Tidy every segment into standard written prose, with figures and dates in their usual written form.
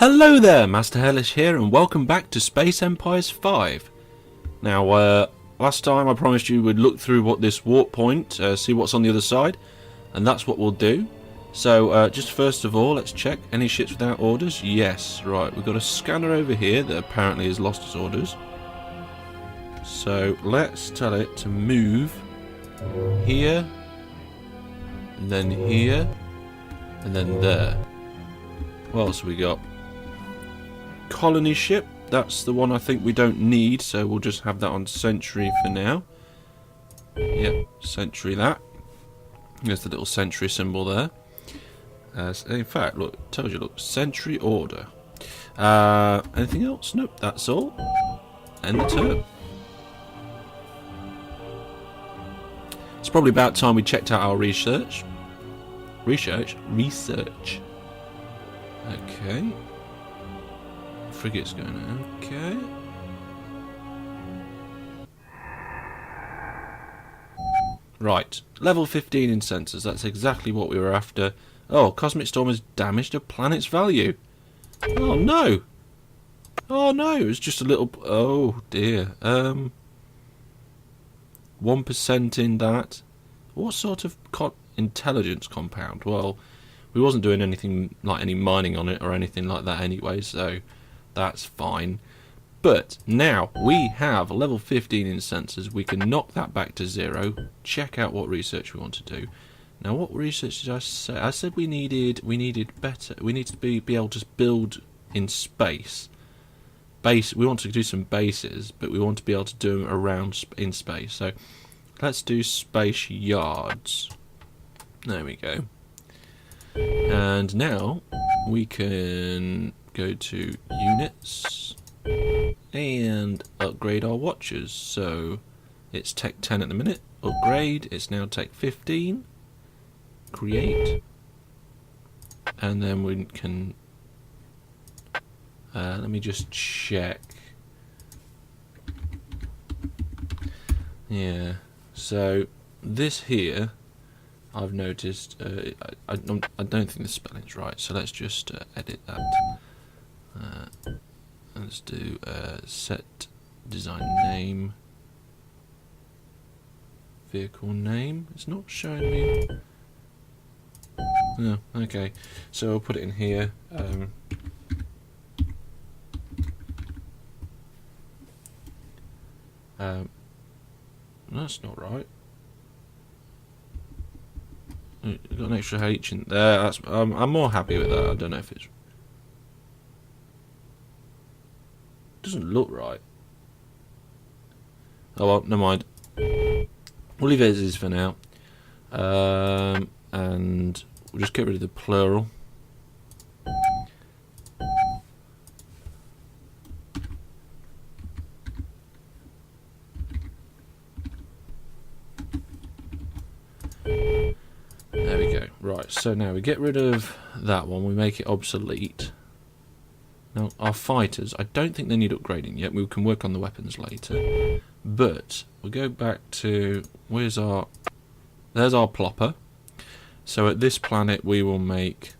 Hello there, Master Hellish here, and welcome back to Space Empires 5. Now, last time I promised you we'd look through what this warp point, see what's on the other side, and that's what we'll do. So, just first of all, let's check. Any ships without orders? Yes, right, we've got a scanner over here that apparently has lost its orders. So, let's tell it to move here, and then here, and then there. What else have we got? Colony ship, that's the one I think we don't need, so we'll just have that on sentry for now. Yep, sentry that. There's the little sentry symbol there. In fact, look, it tells you, look, sentry order. Anything else? Nope, that's all. End the turn. It's probably about time we checked out our research. Research. Okay. Frigate's going on. Okay. Right. Level 15 in sensors. That's exactly what we were after. Oh, Cosmic Storm has damaged a planet's value. Oh no. Oh no, it was just a little... Oh dear. 1% in that. What sort of intelligence compound? Well, we wasn't doing anything like any mining on it or anything like that anyway, so that's fine. But now we have level 15 in sensors. We can knock that back to 0. Check out what research we want to do. Now, what research did I say? I said we needed better. We need to be able to build in space. We want to do some bases, but we want to be able to do them around in space. So let's do space yards. There we go. And now we can go to units and upgrade our watches. So it's Tech 10 at the minute. Upgrade. It's now Tech 15. Create. And then we can... let me just check. Yeah. So this here... I've noticed, I don't think the spelling's right, so let's just edit that. Let's do set design name, vehicle name. It's not showing me. No, okay, so I'll put it in here. That's not right. Got an extra H in there. I'm more happy with that. I don't know if it's... Doesn't look right. Oh well, never mind. We'll leave it as is for now. And we'll just get rid of the plural. There we go. Right, so now we get rid of that one, we make it obsolete. Now, our fighters, I don't think they need upgrading yet. We can work on the weapons later. But we'll go back to... There's our plopper. So at this planet we will make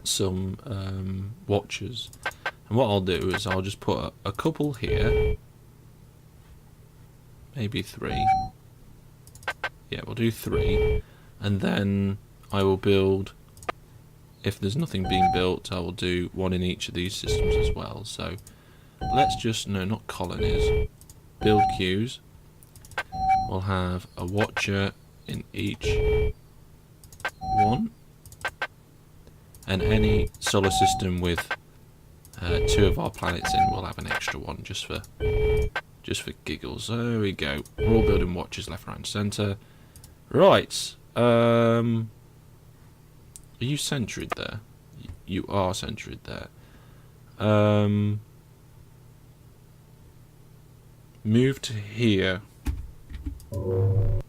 some watchers. And what I'll do is I'll just put a couple here. Maybe 3. Yeah, we'll do 3, and then I will build, if there's nothing being built, I will do 1 in each of these systems as well. So let's just, no, not colonies, build queues. We'll have a watcher in each one, and any solar system with 2 of our planets in will have an extra one just for giggles. There we go. We're all building watches left, right, and centre. Right, are you centred there? You are centred there. Move to here. And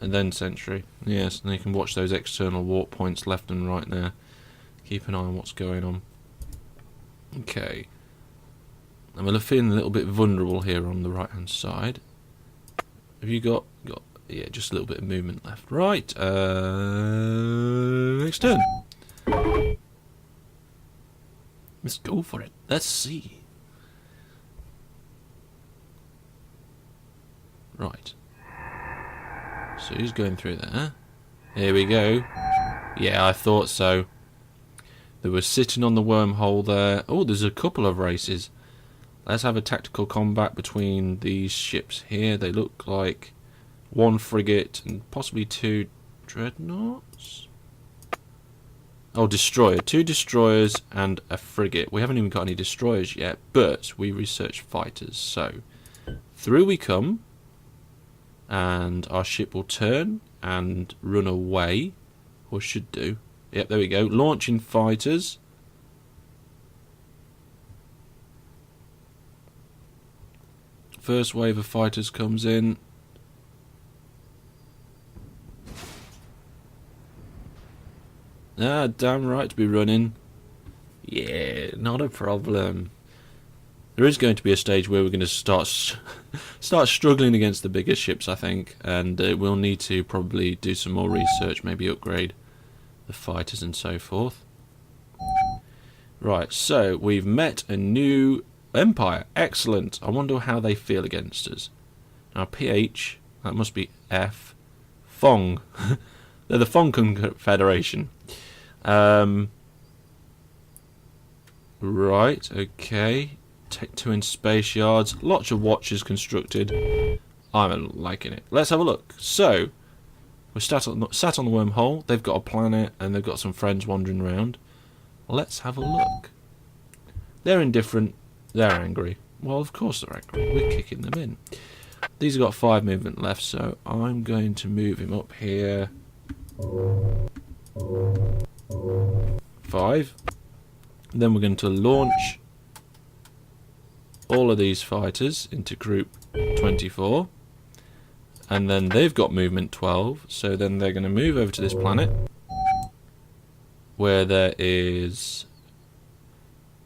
then sentry. Yes, and you can watch those external warp points left and right there. Keep an eye on what's going on. Okay. I'm feeling a little bit vulnerable here on the right hand side. Have you got yeah, just a little bit of movement left. Right, next turn. Let's go for it. Let's see. Right. So he's going through there. Here we go. Yeah, I thought so. They were sitting on the wormhole there. Oh, there's a couple of races. Let's have a tactical combat between these ships here. They look like one frigate and possibly two dreadnoughts. Oh, destroyer. Two destroyers and a frigate. We haven't even got any destroyers yet, but we researched fighters. So, through we come. And our ship will turn and run away. Or should do. Yep, there we go. Launching fighters. First wave of fighters comes in. Ah, damn right to be running. Yeah, not a problem. There is going to be a stage where we're going to start struggling against the bigger ships, I think, and we'll need to probably do some more research, maybe upgrade the fighters and so forth. Right, so we've met a new empire. Excellent. I wonder how they feel against us. Now, PH, that must be F. Fong. They're the Fong Confederation. Right, okay. Tech 2 in space yards. Lots of watches constructed. I'm liking it. Let's have a look. So, we're sat on the wormhole. They've got a planet and they've got some friends wandering around. Let's have a look. They're indifferent. They're angry. Well, of course they're angry. We're kicking them in. These have got 5 movement left, so I'm going to move him up here. 5. Then we're going to launch all of these fighters into group 24. And then they've got movement 12, so then they're going to move over to this planet where there is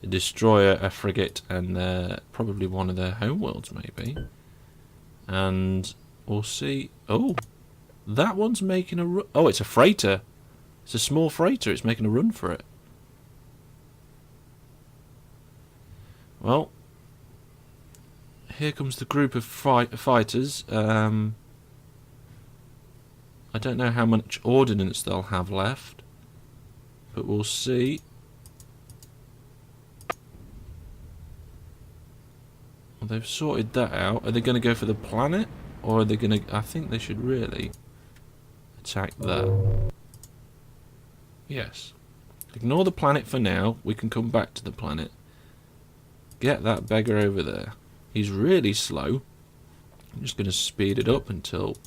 a destroyer, a frigate, and probably one of their homeworlds, maybe. And we'll see. Oh, that one's making a run. Oh, it's a freighter. It's a small freighter. It's making a run for it. Well, here comes the group of fighters. I don't know how much ordnance they'll have left, but we'll see. Well, they've sorted that out. Are they going to go for the planet, or are they going to... I think they should really attack that. Yes. Ignore the planet for now. We can come back to the planet. Get that beggar over there. He's really slow. I'm just going to speed it up until...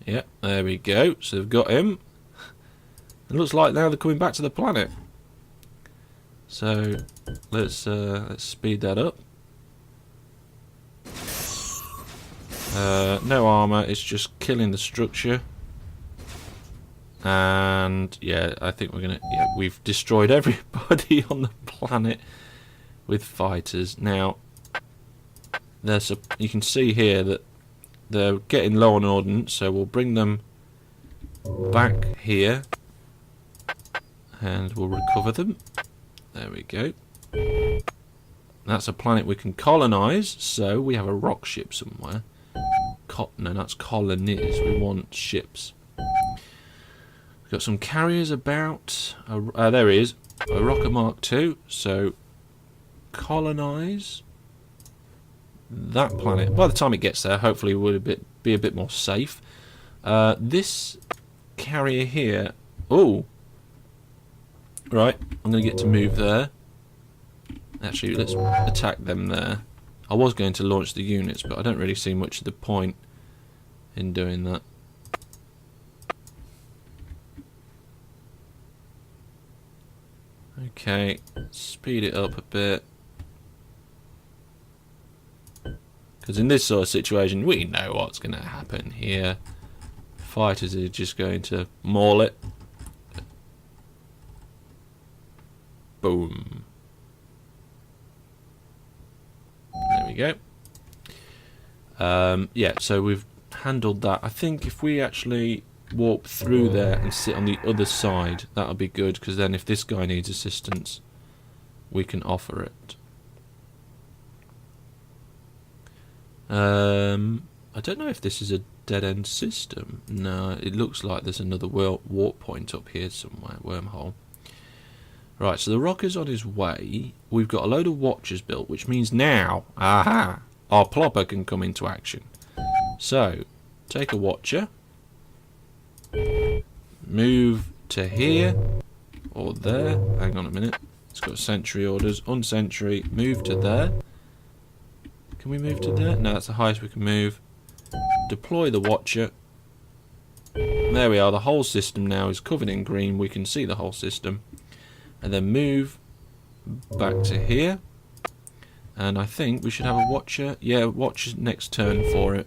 Yep, there we go. So they've got him. It looks like now they're coming back to the planet. So let's speed that up. No armor. It's just killing the structure. And yeah, I think we're gonna. Yeah, we've destroyed everybody on the planet with fighters. Now, there's you can see here that they're getting low on ordnance, so we'll bring them back here, and we'll recover them. There we go. That's a planet we can colonize. So we have a rock ship somewhere. No, that's colonies. We want ships. We've got some carriers about. There he is. A rocket Mark II. So, colonize that planet. By the time it gets there, hopefully it will be a bit more safe. This carrier here. Oh. Right. I'm going to get to move there. Actually, let's attack them there. I was going to launch the units, but I don't really see much of the point in doing that. Okay, speed it up a bit. Because in this sort of situation, we know what's going to happen here. Fighters are just going to maul it. Boom. There we go. Yeah, so we've handled that. I think if we actually warp through there and sit on the other side. That'll be good, because then if this guy needs assistance, we can offer it. I don't know if this is a dead-end system. No, it looks like there's another warp point up here somewhere, wormhole. Right, so the rocker's on his way. We've got a load of watchers built, which means now, aha, our plopper can come into action. So, take a watcher, move to here, or there, hang on a minute, it's got sentry orders, unsentry, move to there. Can we move to there? No, that's the highest we can move. Deploy the watcher. There we are, the whole system now is covered in green, we can see the whole system. And then move back to here. And I think we should have a watcher. Yeah, watcher next turn for it.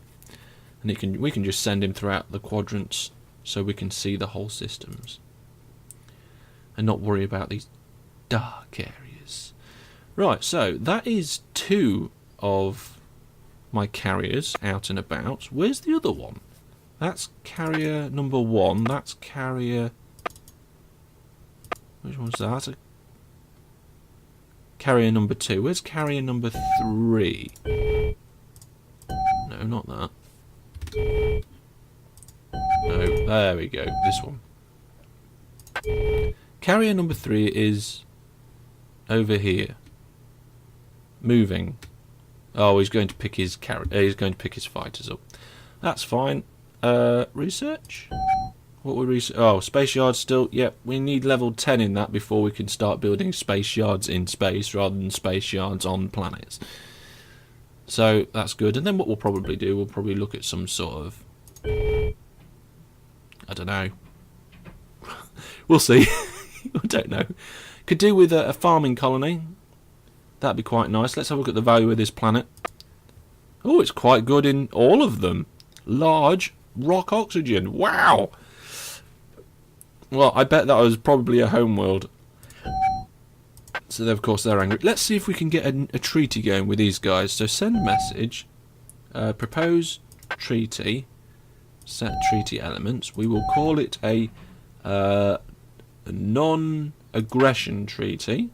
And we can just send him throughout the quadrants so we can see the whole systems. And not worry about these dark areas. Right, so that is 2 of my carriers out and about. Where's the other one? That's carrier number 1. That's carrier... Which one's that? That's a carrier number 2. Where's carrier number 3? No, not that. No, there we go. This one. Carrier number 3 is over here. Moving. Oh, he's going to pick his he's going to pick his fighters up. That's fine. Research? What we research? Oh, space yards still. Yep, we need level 10 in that before we can start building space yards in space rather than space yards on planets. So that's good. And then what we'll probably do, we'll probably look at some sort of, I don't know. We'll see. I don't know. Could do with a farming colony. That'd be quite nice. Let's have a look at the value of this planet. Oh, it's quite good in all of them. Large rock oxygen. Wow. Well, I bet that was probably a homeworld. So, of course, they're angry. Let's see if we can get a treaty going with these guys. So, send message. Propose treaty. Set treaty elements. We will call it a non-aggression treaty.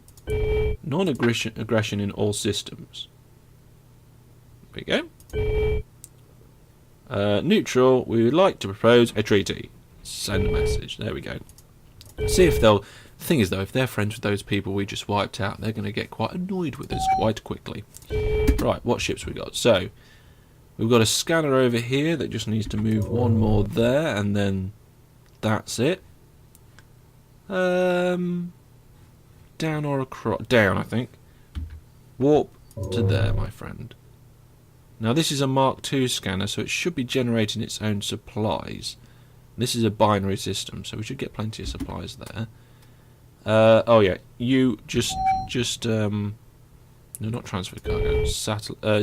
Non-aggression in all systems. There we go. Neutral. We would like to propose a treaty. Send a message. There we go. See if they'll... The thing is, though, if they're friends with those people we just wiped out, they're going to get quite annoyed with us quite quickly. Right, what ships we got? So, we've got a scanner over here that just needs to move one more there, and then that's it. Down or across? Down, I think. Warp to there, my friend. Now, this is a Mark II scanner, so it should be generating its own supplies. This is a binary system, so we should get plenty of supplies there. Oh yeah, you just no, not transfer cargo.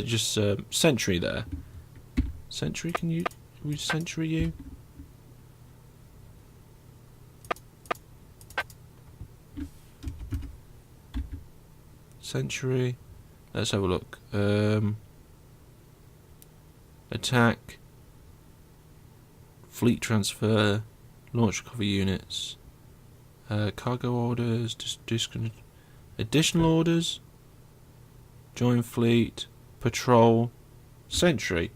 Just sentry there. Sentry, can we sentry you? Sentry. Let's have a look. Attack. Fleet transfer. Launch cover units. Cargo orders. Additional orders. Join fleet. Patrol. Sentry.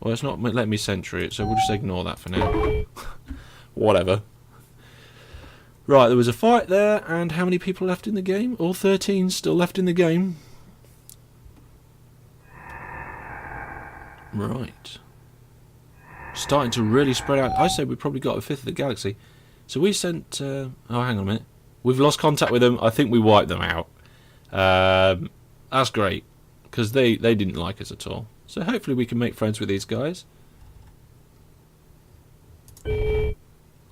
Well, it's not letting me sentry it, so we'll just ignore that for now. Whatever. Right, there was a fight there, and how many people left in the game? All 13 still left in the game. Right. Starting to really spread out. I say we probably got a fifth of the galaxy. So we sent... oh, hang on a minute. We've lost contact with them. I think we wiped them out. That's great, because they didn't like us at all. So hopefully we can make friends with these guys.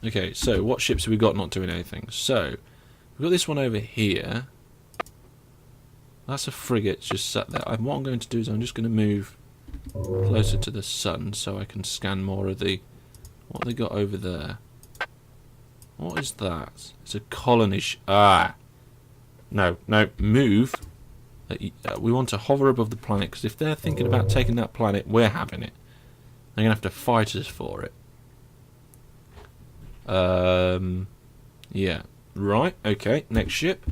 Okay, so what ships have we got not doing anything? So, we've got this one over here. That's a frigate just sat there. What I'm going to do is I'm just going to move closer to the sun so I can scan more of the... What they got over there? What is that? It's a colony... No, move. We want to hover above the planet, because if they're thinking about taking that planet, we're having it. They're going to have to fight us for it. Yeah. Right. Okay. Next ship.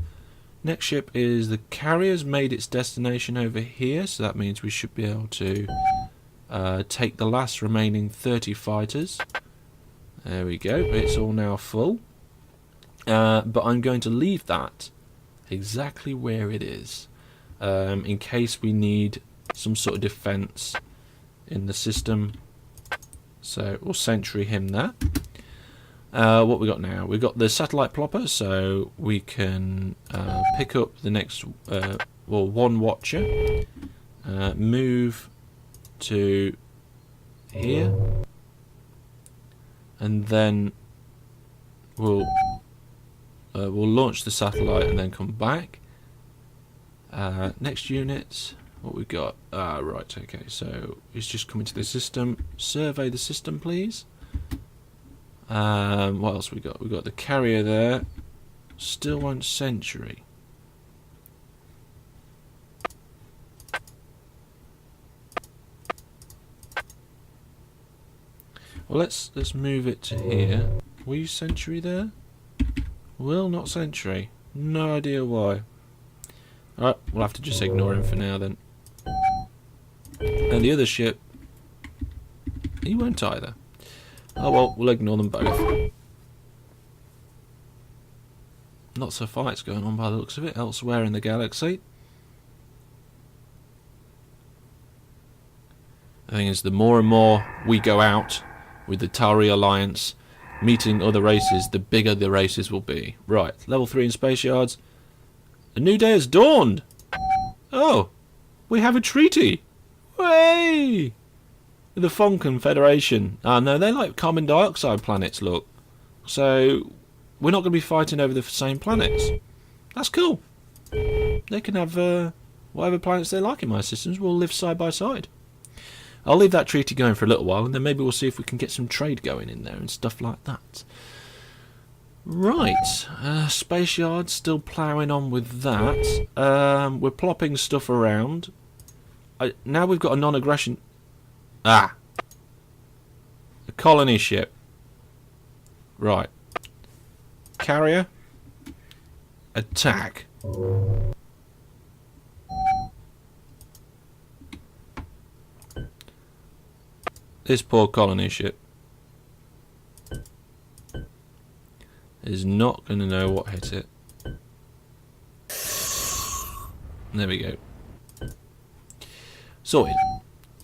Next ship is the carrier's made its destination over here, so that means we should be able to take the last remaining 30 fighters. There we go. It's all now full. But I'm going to leave that exactly where it is, in case we need some sort of defense in the system. So we'll sentry him there. What we got now? We've got the satellite plopper, so we can pick up the next, one watcher, move to here, and then we'll launch the satellite and then come back. Next unit, what we got? Right, okay, so it's just coming to the system. Survey the system, please. What else we got? We got the carrier there. Still won't sentry. Well, let's move it to here. Will you sentry there? Will not sentry. No idea why. Alright, we'll have to just ignore him for now then. And the other ship, he won't either. Oh well, we'll ignore them both. Lots of fights going on by the looks of it elsewhere in the galaxy. The thing is, the more and more we go out with the Tauri Alliance, meeting other races, the bigger the races will be. Right, level 3 in space yards. A new day has dawned! Oh, we have a treaty! Way! The Fon Confederation. Ah, no, they're like carbon dioxide planets, look. So, we're not going to be fighting over the same planets. That's cool. They can have whatever planets they like in my systems. We'll live side by side. I'll leave that treaty going for a little while, and then maybe we'll see if we can get some trade going in there and stuff like that. Right, space yard, still ploughing on with that. We're plopping stuff around. Now we've got a non-aggression... Ah! A colony ship. Right. Carrier. Attack. This poor colony ship is not going to know what hit it. There we go. Sorted.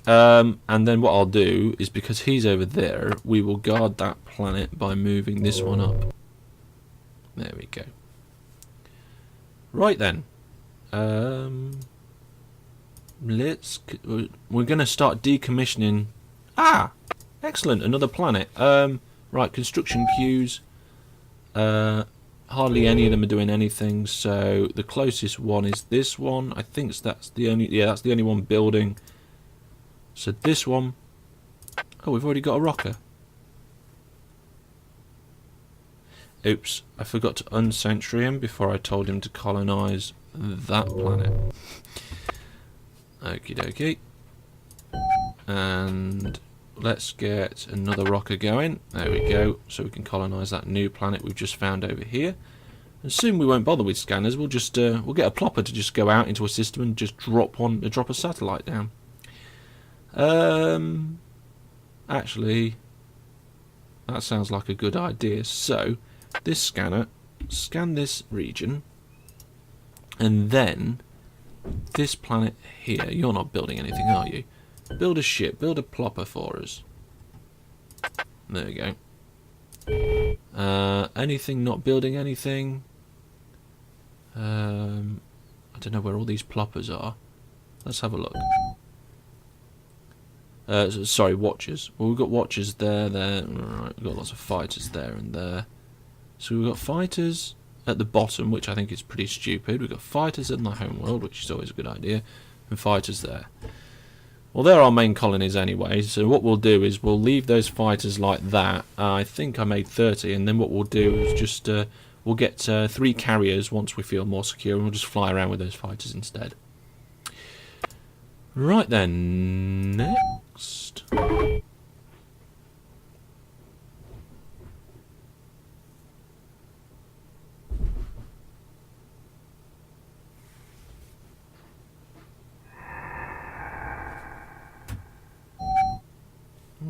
And then what I'll do is, because he's over there, we will guard that planet by moving this one up. There we go. Right then. We're going to start decommissioning. Ah! Excellent, another planet. Right, construction queues. Hardly any of them are doing anything, so the closest one is this one. I think that's the only one building. So this one... Oh, we've already got a rocker. Oops, I forgot to unsentry him before I told him to colonise that planet. Okie dokie. And let's get another rocker going. There we go. So we can colonise that new planet we've just found over here. And soon we won't bother with scanners. We'll just we'll get a plopper to just go out into a system and just drop a satellite down. Actually, that sounds like a good idea. So this scanner, scan this region, and then this planet here. You're not building anything, are you? Build a ship, build a plopper for us. There we go. Anything not building anything? I don't know where all these ploppers are. Let's have a look. Sorry, watchers. Well, we've got watchers there. Right, we've got lots of fighters there and there. So we've got fighters at the bottom, which I think is pretty stupid. We've got fighters in the homeworld, which is always a good idea, and fighters there. Well, they're our main colonies anyway, so what we'll do is we'll leave those fighters like that. I think I made 30, and then what we'll do is just we'll get 3 carriers once we feel more secure, and we'll just fly around with those fighters instead. Right then, next.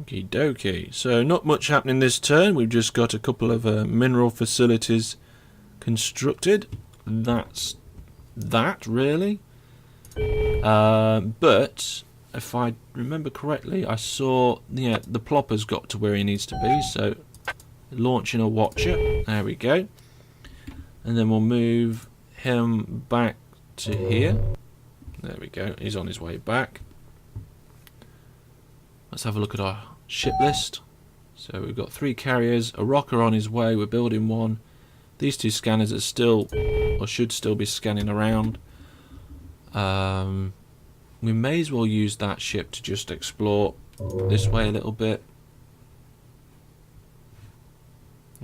Okie dokie. So not much happening this turn. We've just got a couple of mineral facilities constructed. That's that, really. But if I remember correctly, I saw, yeah, the plopper's got to where he needs to be. So launching a watcher. There we go. And then we'll move him back to here. There we go. He's on his way back. Let's have a look at our ship list. So we've got 3 carriers, a rocker on his way. We're building one. These 2 scanners are still, or should still be scanning around. We may as well use that ship to just explore this way a little bit.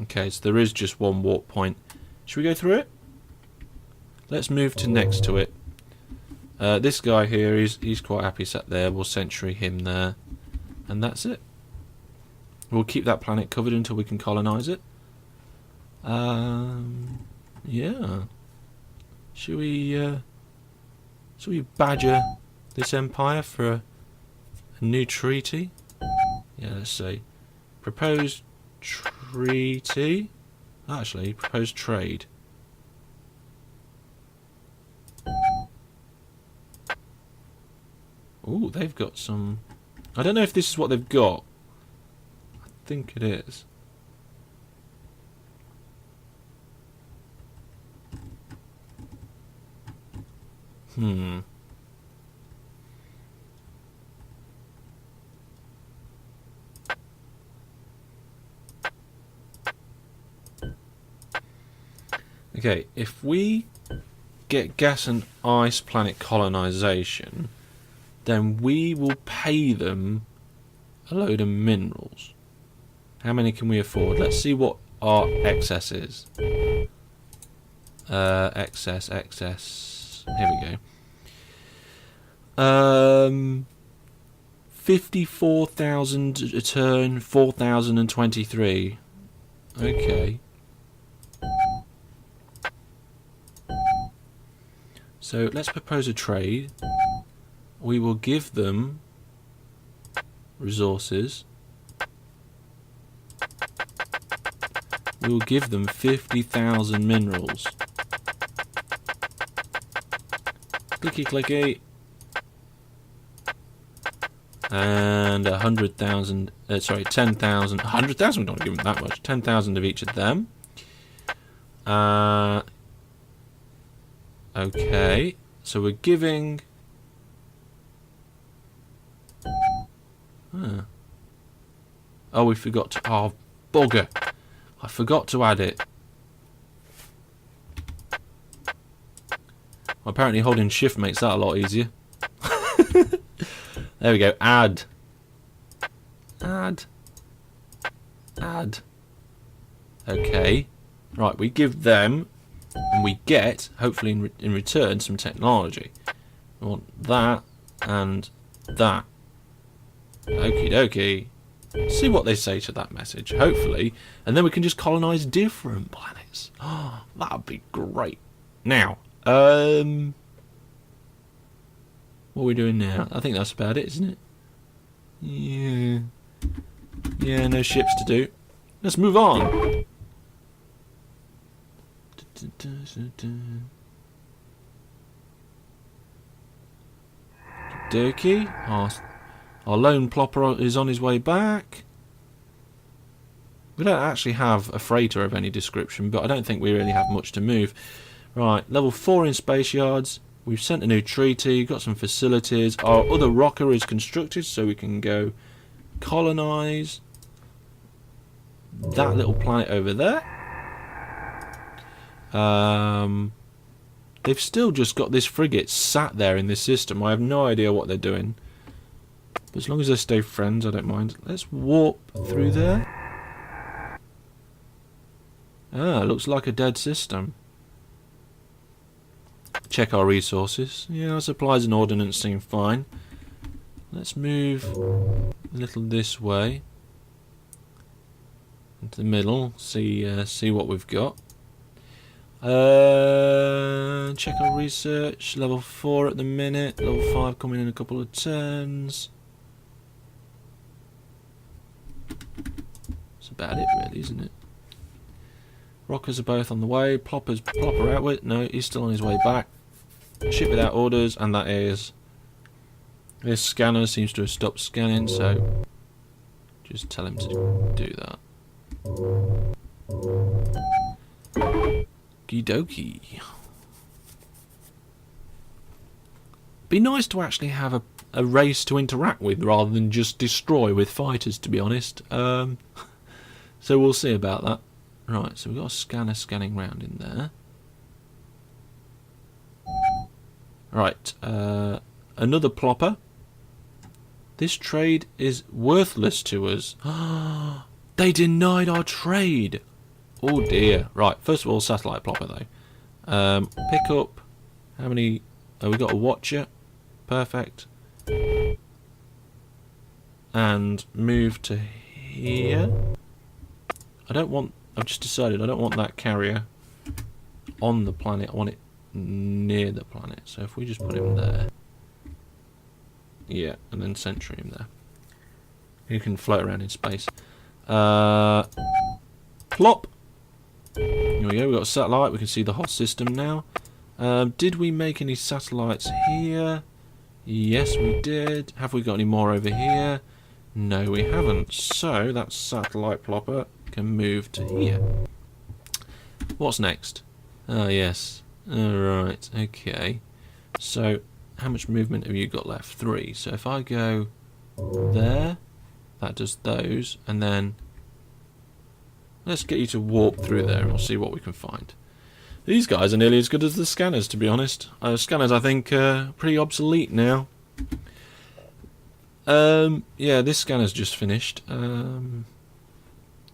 Okay, so there is just one warp point. Should we go through it? Let's move to next to it. This guy here, he's quite happy sat there. We'll sentry him there. And that's it. We'll keep that planet covered until we can colonise it. Yeah. Should we badger this empire for a new treaty? Yeah, let's see. Proposed treaty. Actually, proposed trade. Ooh, they've got some... I don't know if this is what they've got. I think it is. Okay, if we get gas and ice planet colonization, then we will pay them a load of minerals. How many can we afford? Let's see what our excess is. Excess. Here we go. 54,000 a turn, 4,023. Okay. So let's propose a trade. We will give them resources. We will give them 50,000 minerals. Clicky clicky. And 100,000, sorry, 10,000, 100,000, we don't give them that much, 10,000 of each of them. Okay, so we're giving... Oh, we forgot to... Oh, bugger. I forgot to add it. Well, apparently holding shift makes that a lot easier. There we go. Add. Okay. Right, we give them, and we get, hopefully in return, some technology. We want that and that. Okie dokie. See what they say to that message, hopefully, and then we can just colonise different planets. Oh, that would be great. Now, what are we doing now? I think that's about it, isn't it? Yeah, no ships to do. Let's move on. Dokie. Our lone plopper is on his way back. We don't actually have a freighter of any description, but I don't think we really have much to move. Right, level 4 in space yards. We've sent a new treaty, got some facilities. Our other rocker is constructed, so we can go colonise that little planet over there. They've still just got this frigate sat there in this system. I have no idea what they're doing. But as long as they stay friends, I don't mind. Let's warp through there. Ah, looks like a dead system. Check our resources. Yeah, our supplies and ordnance seem fine. Let's move a little this way into the middle. See what we've got. Check our research. Level 4 at the minute. Level 5 coming in a couple of turns. about it, really, isn't it? Rockers are both on the way. Plopper outward. No, he's still on his way back. Ship without orders, and that is... This scanner seems to have stopped scanning, so... Just tell him to do that. Okie dokie. Be nice to actually have a race to interact with rather than just destroy with fighters, to be honest. So we'll see about that. Right, so we've got a scanner scanning round in there. Right, another plopper. This trade is worthless to us. They denied our trade. Oh dear. Right, first of all, satellite plopper though. Pick up. How many? Oh, we got a watcher. Perfect. And move to here. I've just decided I don't want that carrier on the planet. I want it near the planet. So if we just put him there. Yeah, and then center him there. He can float around in space. Plop. Here we go, we've got a satellite. We can see the whole system now. Did we make any satellites here? Yes, we did. Have we got any more over here? No, we haven't. So that satellite plopper can move to here. What's next? Oh, yes. Alright, okay. So, how much movement have you got left? 3. So if I go there, that does those, and then let's get you to warp through there and we'll see what we can find. These guys are nearly as good as the scanners, to be honest. Scanners, I think, are pretty obsolete now. Yeah, this scanner's just finished.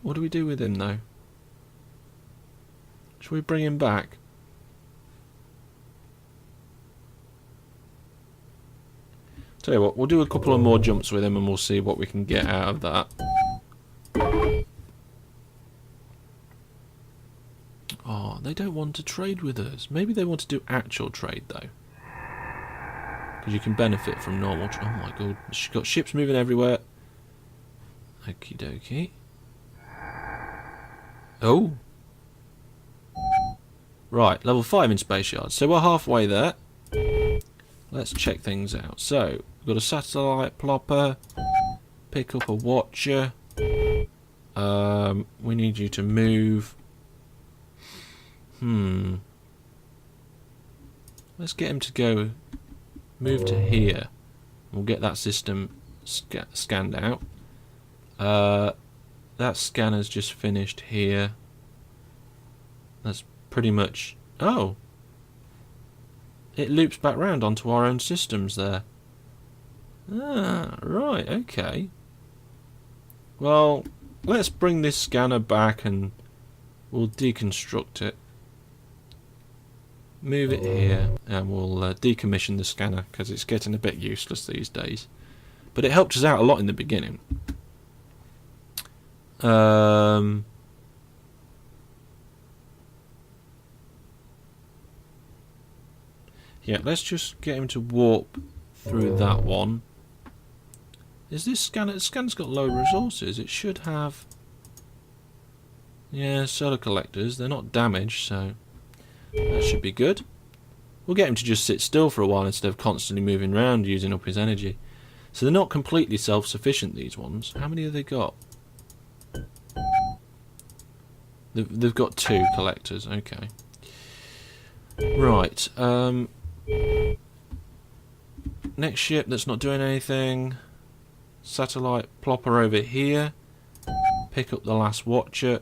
What do we do with him, though? Shall we bring him back? Tell you what, we'll do a couple of more jumps with him and we'll see what we can get out of that. Oh, they don't want to trade with us. Maybe they want to do actual trade, though. Because you can benefit from normal trade. Oh my god, she's got ships moving everywhere. Okie dokie. Oh. Right, level 5 in space yards. So we're halfway there. Let's check things out. So, we've got a satellite plopper. Pick up a watcher. We need you to move. Let's get him to go move to here. We'll get that system scanned out. That scanner's just finished here. That's pretty much... Oh! It loops back round onto our own systems there. Ah, right, okay. Well, let's bring this scanner back and we'll deconstruct it. Move it here and we'll decommission the scanner because it's getting a bit useless these days. But it helped us out a lot in the beginning. Yeah, let's just get him to warp through that one. Is this scanner... The scanner's got low resources. It should have... Yeah, solar collectors. They're not damaged, so... That should be good. We'll get him to just sit still for a while instead of constantly moving around using up his energy. So they're not completely self-sufficient, these ones. How many have they got? They've got 2 collectors, okay. Right, next ship that's not doing anything. Satellite plopper over here. Pick up the last watcher.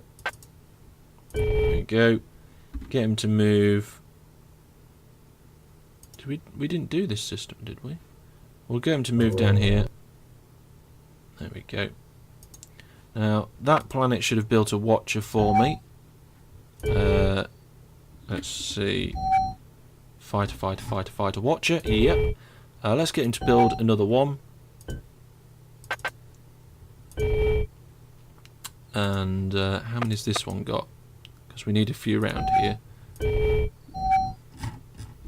There we go. Get him to move. We didn't do this system, did we? We'll get him to move down here. There we go. Now, that planet should have built a watcher for me. Let's see. Fighter, watcher. Yep. Let's get him to build another one. And how many's this one got? Because we need a few round here.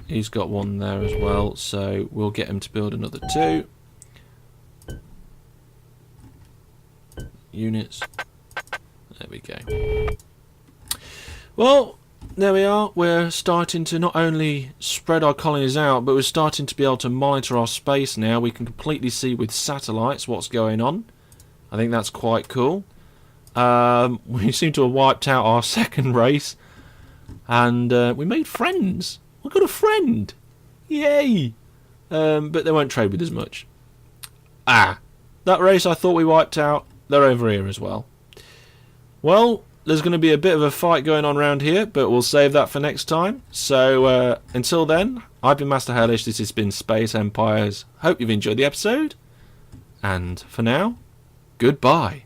He's got one there as well, so we'll get him to build another 2 units. we go. Well, there we are. We're starting to not only spread our colonies out, but we're starting to be able to monitor our space now. We can completely see with satellites what's going on. I think that's quite cool. We seem to have wiped out our second race. And we made friends. We got a friend. Yay! But they won't trade with us much. That race I thought we wiped out, they're over here as well. Well, there's going to be a bit of a fight going on around here, but we'll save that for next time. So, until then, I've been Master Hellish, this has been Space Empires. Hope you've enjoyed the episode. And for now, goodbye.